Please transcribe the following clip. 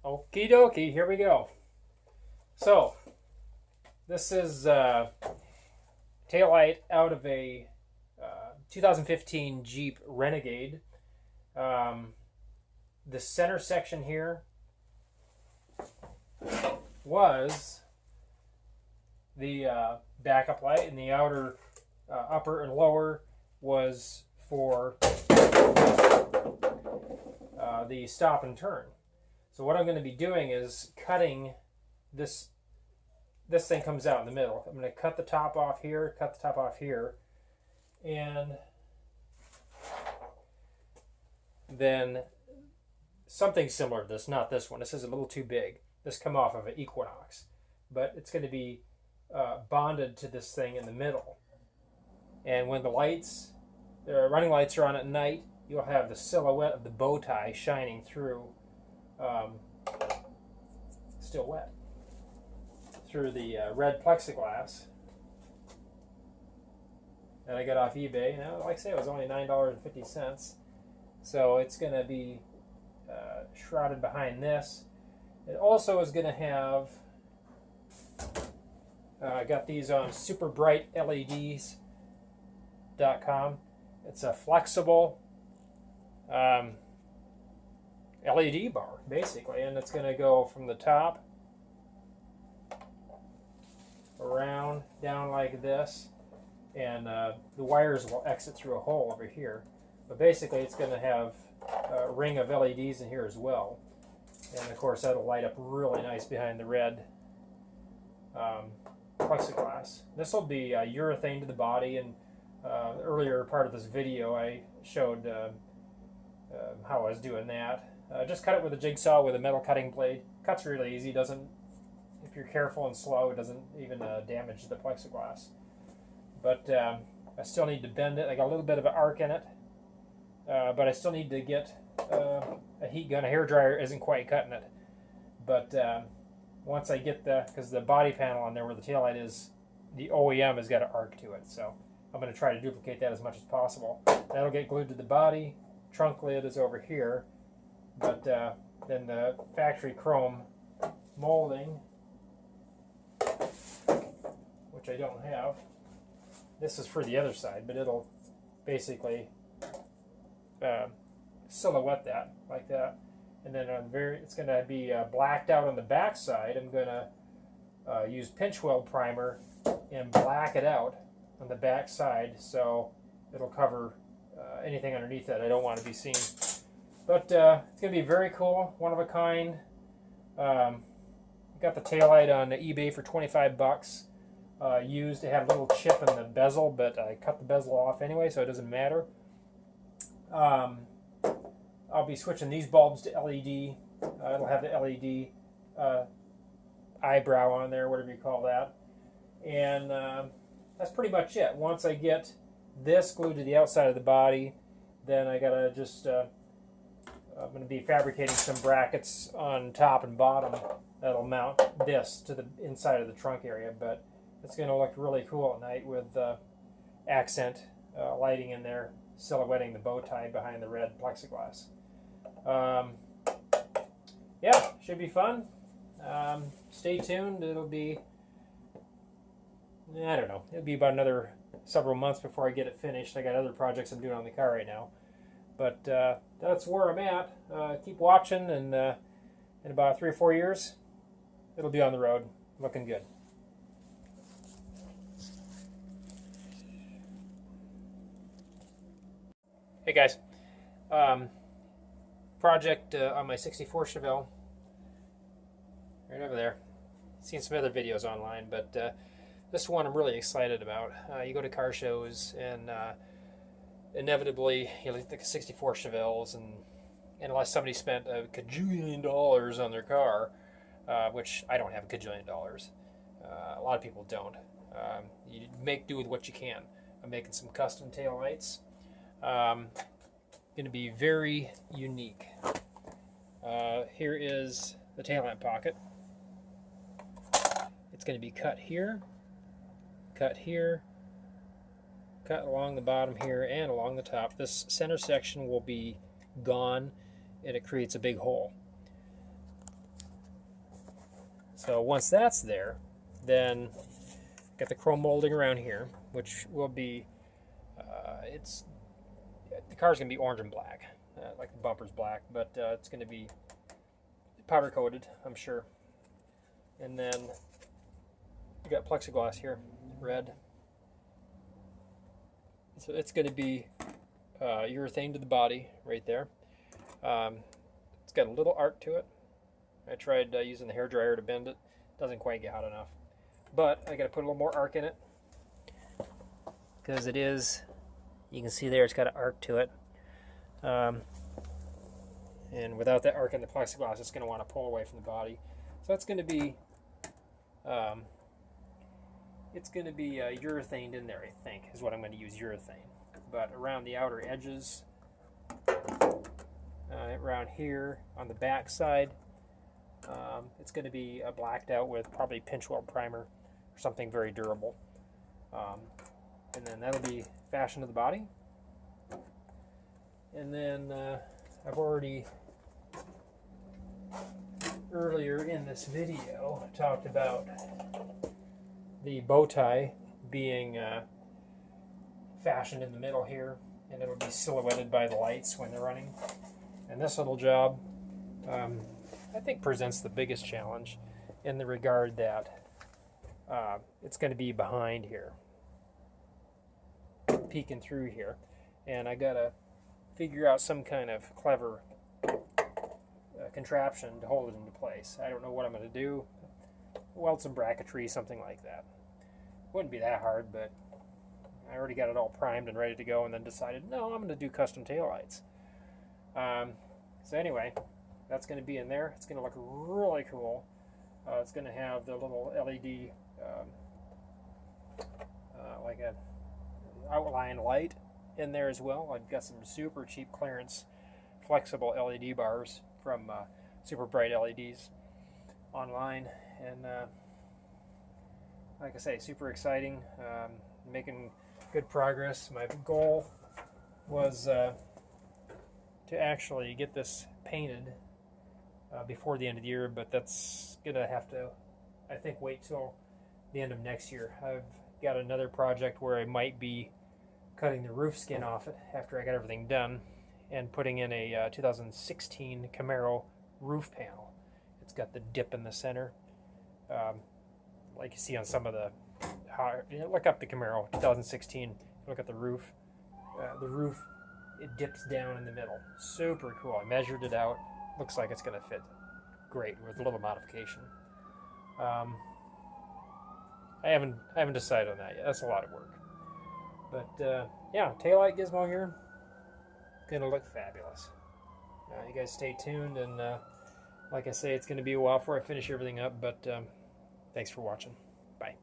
Okie dokie, here we go. So, this is taillight out of a 2015 Jeep Renegade. The center section here was the backup light, and the outer upper and lower was for the stop and turn. So what I'm going to be doing is cutting this. This thing comes out in the middle. I'm going to cut the top off here, cut the top off here, and then something similar to this, not this one. This is a little too big. This come off of an Equinox, but it's going to be bonded to this thing in the middle. And when the running lights are on at night, you'll have the silhouette of the bow tie shining through, still wet, through the red plexiglass that I got off eBay. Now, like I say, it was only $9.50. So it's going to be shrouded behind this. It also is going to have, I got these on superbrightleds.com. It's a flexible LED bar, basically, and it's going to go from the top around, down like this, and the wires will exit through a hole over here. But basically, it's going to have a ring of LEDs in here as well. And of course, that'll light up really nice behind the red plexiglass. This will be urethane to the body, and the earlier part of this video I showed how I was doing that. Just cut it with a jigsaw with a metal cutting blade. Cuts really easy. Doesn't, if you're careful and slow, it doesn't even damage the plexiglass. But I still need to bend it. I got a little bit of an arc in it, but I still need to get a heat gun. A hairdryer isn't quite cutting it. But once I get because the body panel on there where the taillight is, the OEM has got an arc to it. So I'm going to try to duplicate that as much as possible. That'll get glued to the body. Trunk lid is over here. But then the factory chrome molding, which I don't have. This is for the other side, but it'll basically silhouette that like that. And then it's going to be blacked out on the back side. I'm going to use pinch weld primer and black it out on the back side, so it'll cover anything underneath that I don't want to be seen. But it's going to be very cool, one of a kind. Got the taillight on eBay for 25 bucks. Used. It had a little chip in the bezel, but I cut the bezel off anyway, so it doesn't matter. I'll be switching these bulbs to LED. It'll have the LED eyebrow on there, whatever you call that. And that's pretty much it. Once I get this glued to the outside of the body, then I gotta just I'm going to be fabricating some brackets on top and bottom that'll mount this to the inside of the trunk area, but it's going to look really cool at night with accent lighting in there, silhouetting the bow tie behind the red plexiglass. Yeah, should be fun. Stay tuned. It'll be, I don't know, it'll be about another several months before I get it finished. I got other projects I'm doing on the car right now. But that's where I'm at. Keep watching, and in about 3 or 4 years, it'll be on the road, looking good. Hey guys, project on my '64 Chevelle, right over there. Seen some other videos online, but this one I'm really excited about. You go to car shows and inevitably you look at 64 Chevelles, and unless somebody spent a cajillion dollars on their car, which I don't have a cajillion dollars, a lot of people don't. You make do with what you can. I'm making some custom taillights. Going to be very unique. Here is the tail lamp pocket. It's going to be cut here, cut along the bottom here, and along the top. This center section will be gone, and it creates a big hole. So once that's there, then got the chrome molding around here, which will be, the car's going to be orange and black, like the bumper's black, but it's going to be powder coated, I'm sure. And then you got plexiglass here, red. So it's going to be urethane to the body right there. It's got a little arc to it. I tried using the hairdryer to bend it. Doesn't quite get hot enough. But I got to put a little more arc in it, because it is, you can see there, it's got an arc to it. And without that arc in the plexiglass, it's going to want to pull away from the body. So it's going to be urethaned in there, I think, is what I'm going to use, urethane. But around the outer edges, around here on the back side, it's going to be blacked out with probably pinch weld primer or something very durable. And then that'll be fashioned to the body. And then I've already, earlier in this video, talked about the bow tie being fashioned in the middle here, and it'll be silhouetted by the lights when they're running. And this little job, I think, presents the biggest challenge in the regard that it's going to be behind here, peeking through here, and I got to figure out some kind of clever contraption to hold it into place. I don't know what I'm going to do. Weld some bracketry, something like that. Wouldn't be that hard, but I already got it all primed and ready to go, and then decided, no, I'm going to do custom taillights. So anyway, that's going to be in there. It's going to look really cool. It's going to have the little LED, like a outline light in there as well. I've got some super cheap clearance flexible LED bars from Super Bright LEDs online, and like I say, super exciting. Making good progress. My goal was to actually get this painted before the end of the year, but that's gonna have to, I think, wait till the end of next year. I've got another project where I might be cutting the roof skin off it after I got everything done and putting in a 2016 Camaro roof panel. It's got the dip in the center, like you see on some of the, look up the Camaro 2016, look at the roof. It dips down in the middle. Super cool. I measured it out. Looks like it's going to fit great with a little modification. I haven't decided on that yet. That's a lot of work. But yeah, taillight gizmo here. Gonna look fabulous. You guys stay tuned, and like I say, it's going to be a while before I finish everything up, but thanks for watching. Bye.